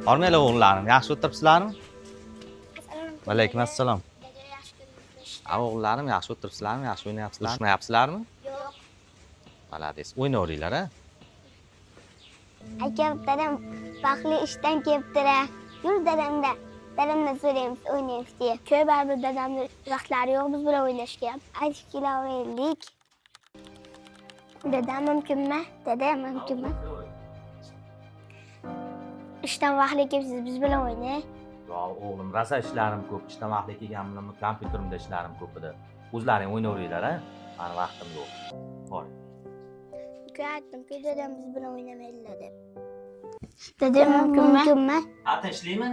Hormanglar o'g'illarim, yaxshi o'tiribsizlarmi? Alaykum assalom. O'g'illarim, yaxshi o'tiribsizlarmi? Yaxshi o'ynayapsizlarmi? Urushmayapsizlarmi? Yo'q. Malades. O'ynaveringlar, a? Aka, dadam baxtli ishdan kelibdilar. Yur dadamda. Dadamdan so'raymiz, o'ynaymiz deya. Ko'y baribir dadamni vaqtlari yo'q, biz bilan o'ynashga. Aytib kelaverdik. Dadam mumkinmi? Dadam mumkinmi? Ishdan vaqtli kelibsiz, biz bilan o'ynang. Yo'q, o'g'lim, rosa ishlarim ko'p. Ishdan vaqtli kelganimdan kompyuterimda ishlarim ko'p edi. O'zlaring o'ynaveringlar, a? Mani vaqtim yo'q. Boring. Uka aytdim-ku, dadam biz bilan o'ynamaydilar deb. Dadam mumkinmi? Ha, tinchlikmi?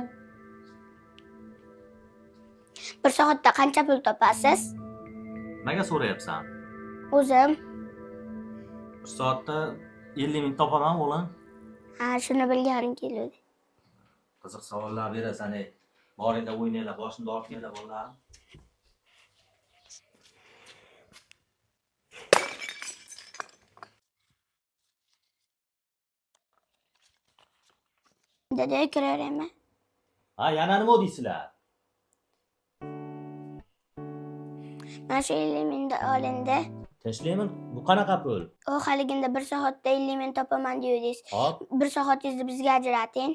Bir soatda qancha pul topasiz? Nimaga so'rayapsan? O'zim. Bir soatda 50 ming topaman, o'g'lim. Ha, shuni bilganim keladi. Qiziq savollar berasan, ey. Boringlar o'ynanglar, boshimni olib kelinglar, bolalarim. Dada kiraveraymi? Ha, yana nima deysizlar? Mana shu 50 mingda olindi. Tinchlikmi? Bu qanaqa pul? O haliginda bir soatda 50 ming topaman deyapsiz. Hop, Bir soatingizni bizga ajrating.